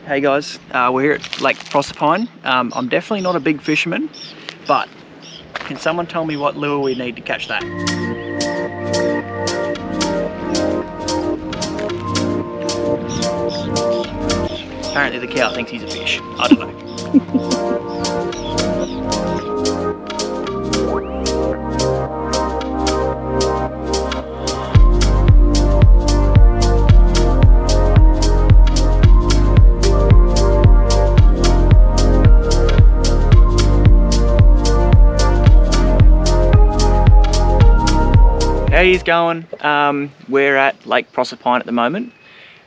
Hey guys, we're here at Lake Proserpine. I'm definitely not a big fisherman, but can someone tell me what lure we need to catch that? Apparently the cow thinks he's a fish. I don't know. How he's going? We're at Lake Proserpine at the moment.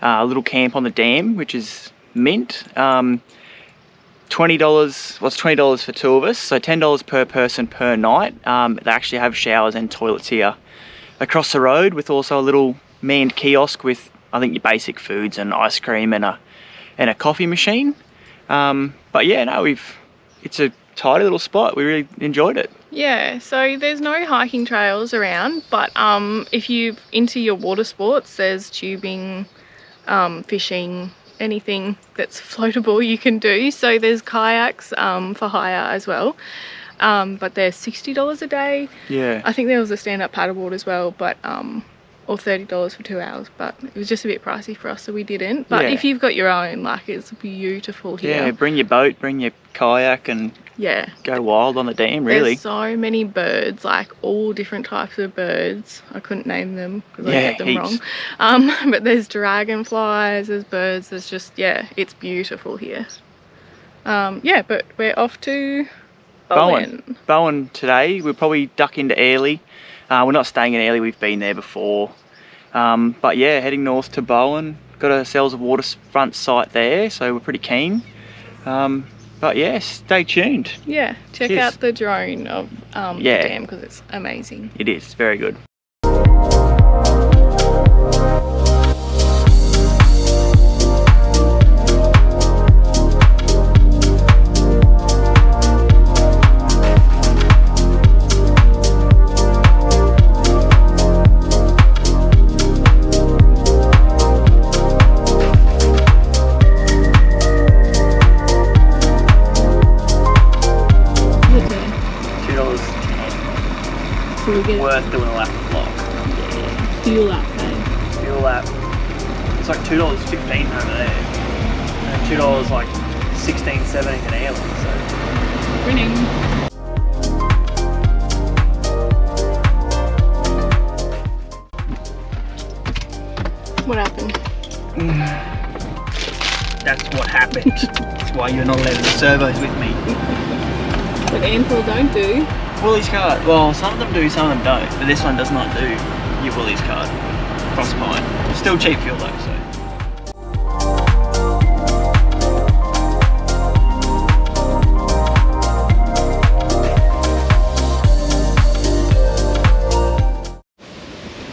A little camp on the dam, which is mint. $20, well, it's $20 for two of us, so $10 per person per night. They actually have showers and toilets here across the road, with also a little manned kiosk with, I think, your basic foods and ice cream and a coffee machine. But yeah, no, it's a tidy little spot. We really enjoyed it. Yeah, so there's no hiking trails around, but if you're into your water sports, there's tubing, fishing, anything that's floatable you can do. So there's kayaks for hire as well, but they're $60 a day. Yeah. I think there was a stand-up paddleboard as well, but or $30 for 2 hours, but it was just a bit pricey for us, so we didn't. But if you've got your own, like, it's beautiful here. Yeah, bring your boat, bring your kayak, and go wild on the dam, really. There's so many birds, like all different types of birds. I couldn't name them because I get them heaps wrong. But there's dragonflies, there's birds, there's just, it's beautiful here. But we're off to Bowen. Bowen today. We'll probably duck into Airlie. We're not staying in Airlie, we've been there before. But yeah, heading north to Bowen. Got ourselves a waterfront site there, so we're pretty keen. But yeah, stay tuned. Yeah, check out the drone of the dam because it's amazing. It is, it's very good. Worth doing a lap of the block. Yeah. Fuel lap, eh? Fuel lap. It's like $2.15 over there. And $2 like 16, 17 an hour. So winning. What happened? That's what happened. That's why you're not allowed to servos with me. What Ample don't do. Woolies card. Well, some of them do, some of them don't. But this one does not do your Woolies card. Proserpine. Still cheap fuel though, so.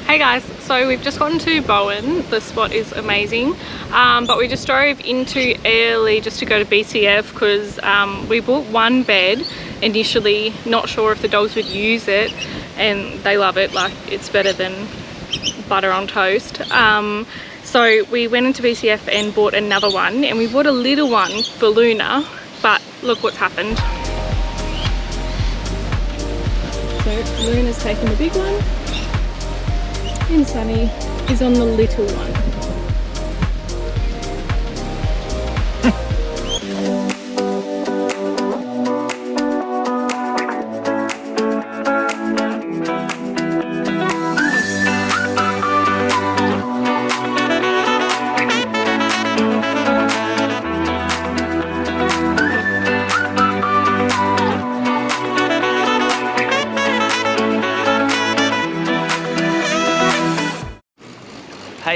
Hey guys, so we've just gotten to Bowen. The spot is amazing, but we just drove into Airlie just to go to BCF because we bought one bed initially, not sure if the dogs would use it, and they love it. Like, it's better than butter on toast. So we went into BCF and bought another one, and we bought a little one for Luna, but look what's happened. So Luna's taken the big one and Sunny is on the little one.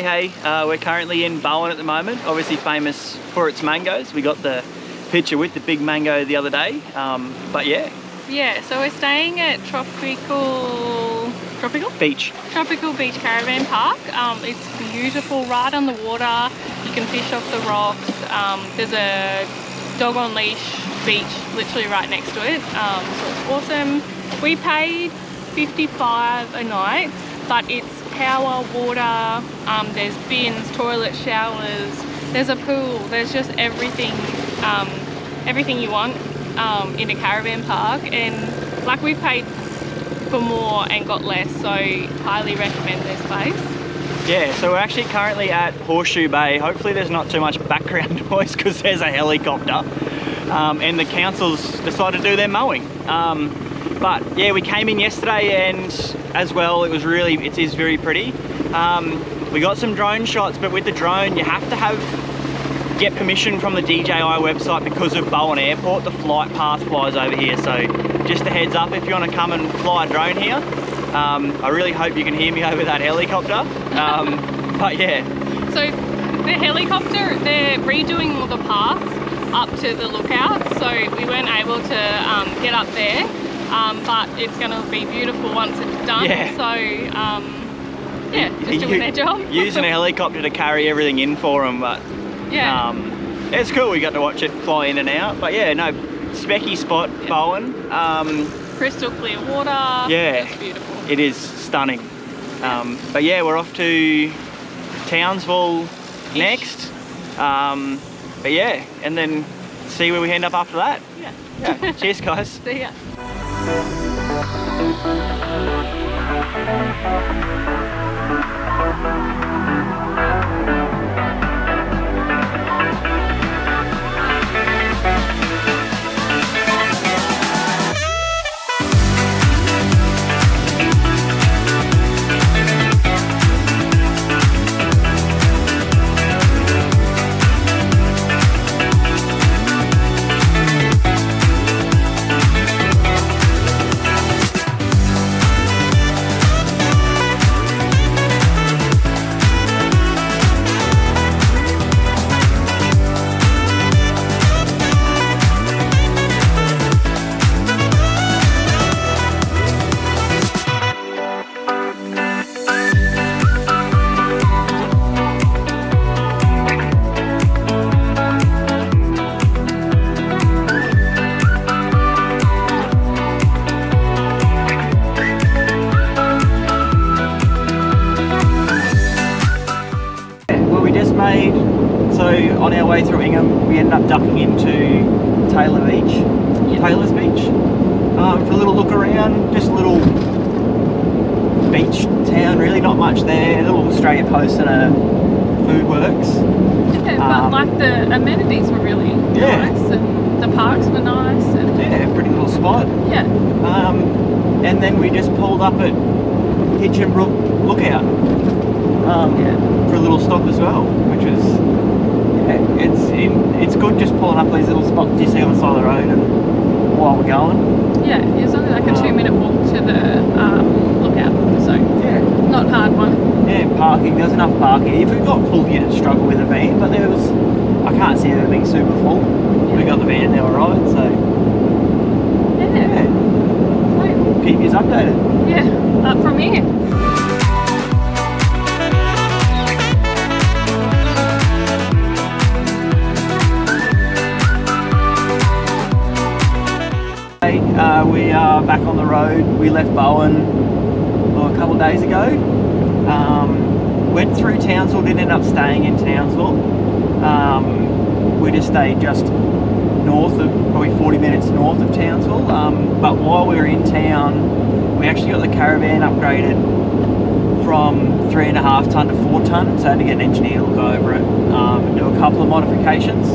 Hey, we're currently in Bowen at the moment, obviously famous for its mangoes. We got the picture with the big mango the other day, but yeah. Yeah, so we're staying at Tropical Beach Caravan Park. It's beautiful, right on the water. You can fish off the rocks. There's a dog on leash beach literally right next to it, so it's awesome. We paid $55 a night, but it's power, water, there's bins, toilet, showers, There's a pool. There's just everything, everything you want in a caravan park. And like, we paid for more and got less, so highly recommend this place. Yeah, so we're actually currently at Horseshoe Bay. Hopefully there's not too much background noise because there's a helicopter. And the council's decided to do their mowing. But yeah, we came in yesterday, and as well, it is very pretty. We got some drone shots, but with the drone you have to get permission from the DJI website because of Bowen Airport. The flight path flies over here, so just a heads up if you want to come and fly a drone here. I really hope you can hear me over that helicopter. But yeah. So the helicopter, they're redoing all the paths up to the lookout, so we weren't able to get up there, but it's going to be beautiful once it's done. Yeah. So yeah, just doing their job. Using a helicopter to carry everything in for them, but yeah, it's cool. We got to watch it fly in and out. But yeah, no, specky spot, yeah. Bowen. Crystal clear water. Yeah, it's beautiful. It is stunning. But yeah, we're off to Townsville next. But yeah, and then see where we end up after that. Yeah. Cheers, guys. See ya. So on our way through Ingham, we ended up ducking into Taylor's Beach, for a little look around. Just a little beach town, really, not much there. A little Australia Post and a Food Works. Yeah, but like the amenities were really nice, and the parks were nice. And yeah, pretty little spot. Yeah. And then we just pulled up at Hitchinbrook Lookout for a little stop as well, which was it's good just pulling up these little spots you see on the side of the road and while we're going. Yeah, it's only like a 2-minute walk to the lookout, so yeah, not hard one. Yeah, parking, there's enough parking. If we got full, you'd struggle with a van, but I can't see it being super full. Yeah. We got the van now, alright, so yeah. Right. Keep you updated. Yeah, up from here. We are back on the road. We left Bowen a couple of days ago. Went through Townsville, didn't end up staying in Townsville. We just stayed just north of, probably 40 minutes north of Townsville. But while we were in town, we actually got the Caravan upgraded from 3.5 tonne to 4 tonne. So I had to get an engineer to look over it and do a couple of modifications.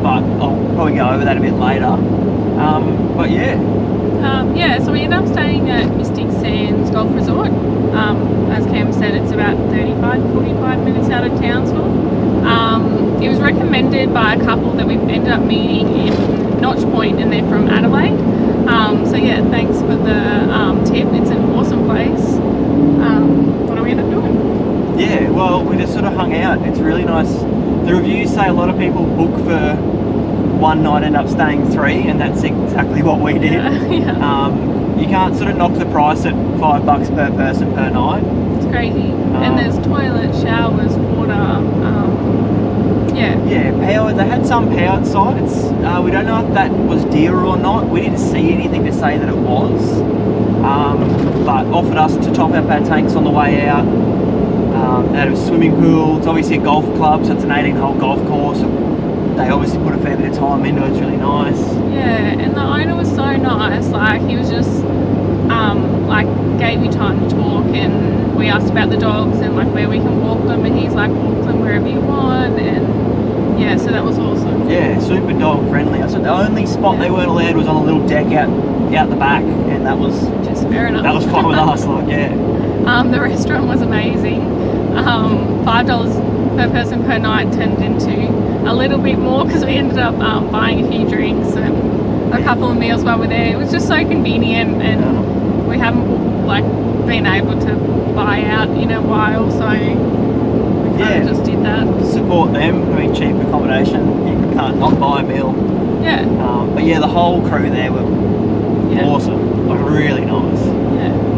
But I'll probably go over that a bit later. But yeah, so we ended up staying at Mystic Sands Golf Resort. As Cam said, it's about 45 minutes out of Townsville. It was recommended by a couple that we ended up meeting in Notch Point, and they're from Adelaide. So yeah, thanks for the tip. It's an awesome place. What do we end up doing? Yeah, well, we just sort of hung out. It's really nice. The reviews say a lot of people book for one night, end up staying 3, and that's exactly what we did. You can't sort of knock the price at $5 per person per night. It's crazy. And there's toilet, showers, water. Yeah, powered. They had some powered sites. We don't know if that was dearer or not. We didn't see anything to say that it was. But offered us to top up our tanks on the way out. They had a swimming pool. It's obviously a golf club, so it's an 18-hole golf course. They obviously put a fair bit of time into it. It's really nice. Yeah, and the owner was so nice. Like, he was just like, gave you time to talk, and we asked about the dogs and like where we can walk them, and he's like, walk them wherever you want. And yeah, so that was awesome. Yeah, super dog friendly. So the only spot they weren't allowed was on a little deck out the back, and that was just fair enough. That was fine with us. Like, yeah. The restaurant was amazing. $5 per person per night turned into a little bit more because we ended up buying a few drinks and a couple of meals while we're there. It was just so convenient, and we haven't like been able to buy out in a while, so we kind of just did that. Support them. I mean, cheap accommodation. You can't not buy a meal. Yeah. But yeah, the whole crew there were awesome. Like, really nice. Yeah.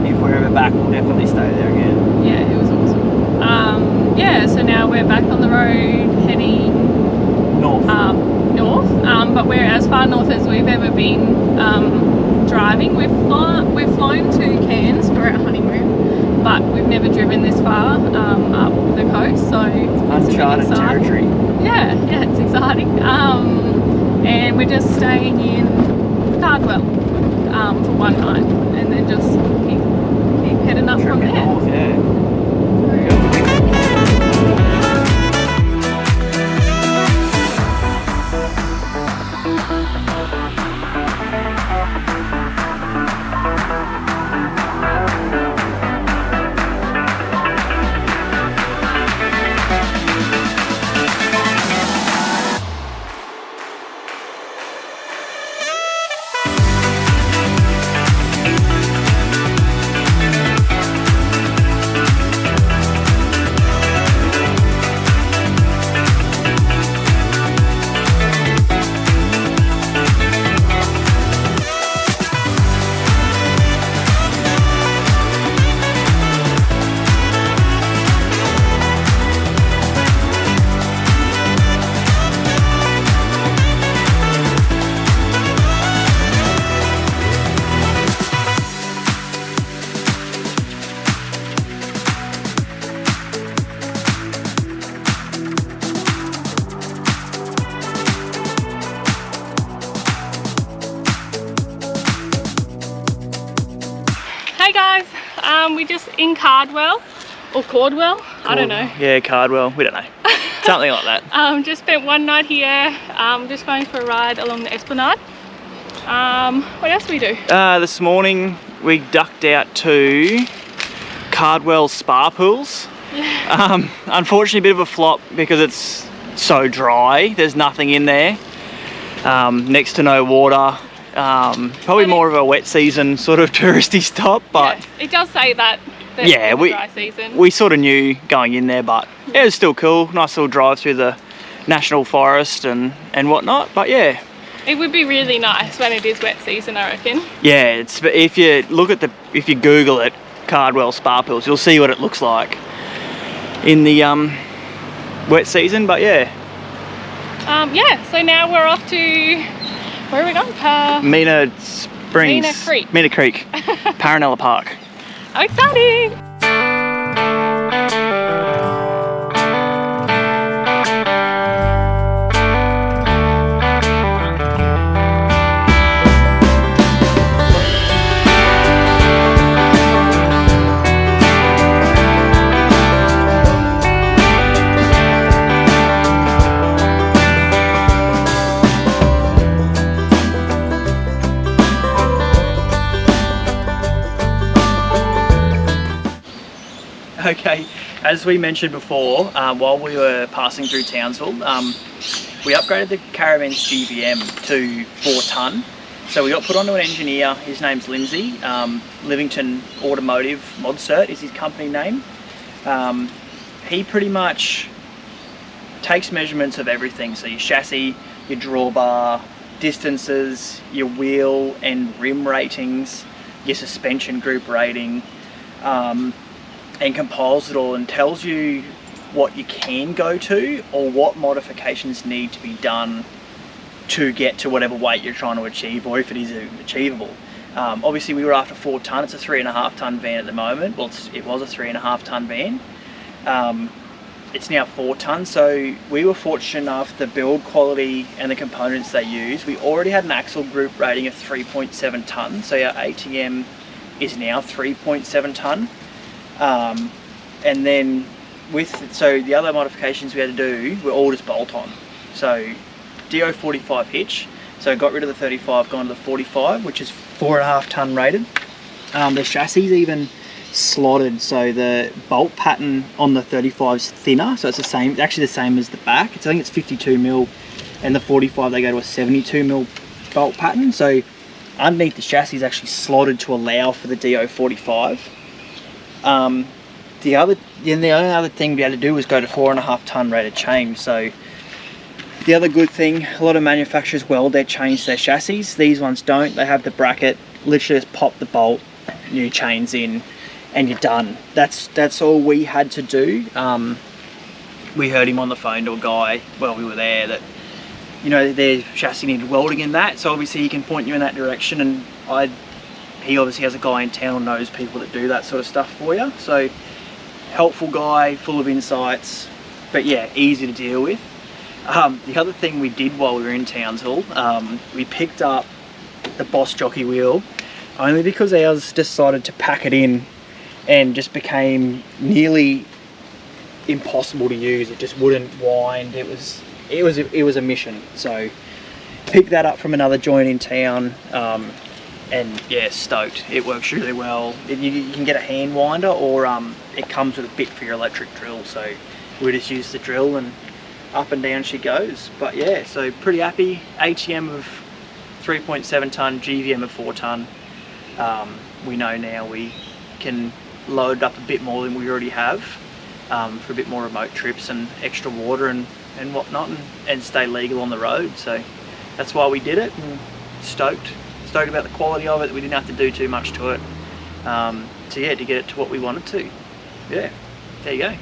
If we're ever back, we'll definitely stay there again. Yeah, it was awesome. Yeah, so now we're back on the road heading north. But we're as far north as we've ever been driving. We've flown to Cairns for our honeymoon, but we've never driven this far up the coast, so it's uncharted territory. Yeah, it's exciting. And we're just staying in Cardwell for one night, and then just keep heading up from there. North, yeah. Hey guys, we're just in Cardwell, or Cardwell, I don't know. Yeah, Cardwell, we don't know. Something like that. Just spent one night here, just going for a ride along the Esplanade. What else did we do? This morning we ducked out to Cardwell spa pools. Yeah. Unfortunately a bit of a flop because it's so dry, there's nothing in there. Next to no water. Probably more of a wet season sort of touristy stop, but yeah, it does say that. Yeah, dry season. We sort of knew going in there, but it was still cool. Nice little drive through the national forest and whatnot. But yeah, it would be really nice when it is wet season, I reckon. Yeah, it's if you Google it, Cardwell spa pools, you'll see what it looks like in the wet season. But yeah. Yeah. So now we're off to. Where are we going? Mena Springs. Mena Creek. Paranella Park. How exciting! Okay, as we mentioned before, while we were passing through Townsville, we upgraded the Caravan's GVM to 4 tonne. So we got put onto an engineer, his name's Lindsay, Livington Automotive Mod Cert is his company name. He pretty much takes measurements of everything, so your chassis, your drawbar, distances, your wheel and rim ratings, your suspension group rating, and compiles it all and tells you what you can go to or what modifications need to be done to get to whatever weight you're trying to achieve, or if it is achievable. Obviously we were after 4 tonne, it's a 3.5 tonne van at the moment. Well, it was a 3.5 tonne van. It's now 4 tonne, so we were fortunate enough, the build quality and the components they use, we already had an axle group rating of 3.7 tonne, so our ATM is now 3.7 tonne. And then so the other modifications we had to do were all just bolt on. So DO45 hitch, so got rid of the 35, gone to the 45, which is 4.5 tonne rated. The chassis even slotted, so the bolt pattern on the 35 is thinner, so it's the same, actually the same as the back. I think it's 52mm, and the 45 they go to a 72mm bolt pattern. So underneath the chassis is actually slotted to allow for the DO45. The only other thing we had to do was go to 4.5 tonne rated chain. So the other good thing, a lot of manufacturers weld their chains to their chassis. These ones don't. They have the bracket, literally just pop the bolt, new chains in, and you're done. That's all we had to do. We heard him on the phone to a guy while we were there that, you know, their chassis needed welding in that, so obviously he can point you in that direction, and he obviously has a guy in town who knows people that do that sort of stuff for you. So helpful guy, full of insights, but yeah, easy to deal with. The other thing we did while we were in Townsville, we picked up the Boss jockey wheel only because ours decided to pack it in and just became nearly impossible to use. It just wouldn't wind. It was a mission. So picked that up from another joint in town, and yeah, stoked. It works really well. You can get a hand winder, or it comes with a bit for your electric drill. So we just use the drill and up and down she goes. But yeah, so pretty happy. ATM of 3.7 tonne, GVM of 4 tonne. We know now we can load up a bit more than we already have, for a bit more remote trips and extra water and whatnot, and stay legal on the road. So that's why we did it, and stoked about the quality of it. We didn't have to do too much to it, so yeah, to get it to what we wanted to. Yeah, there you go.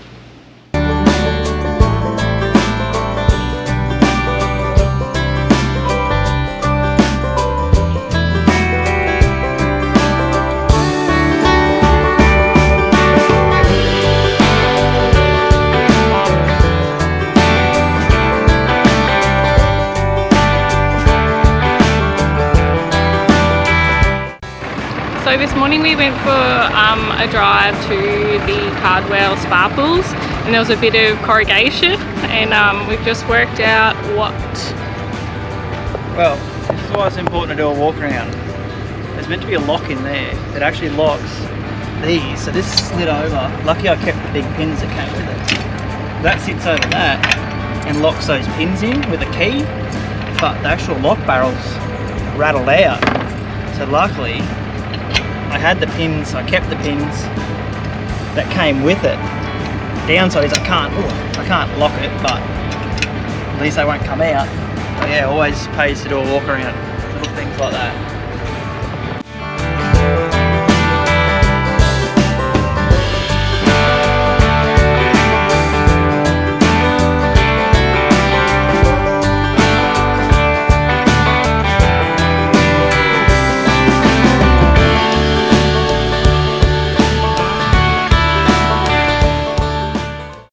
So this morning we went for a drive to the Cardwell spa pools, and there was a bit of corrugation, and we've just worked out what... Well, this is why it's important to do a walk around. There's meant to be a lock in there that actually locks these, so this slid over. Lucky I kept the big pins that came with it. That sits over that and locks those pins in with a key, but the actual lock barrels rattled out. So luckily I had the pins, I kept the pins that came with it. Downside is I can't lock it, but at least they won't come out. But yeah, always pays to do a walk around, little things like that.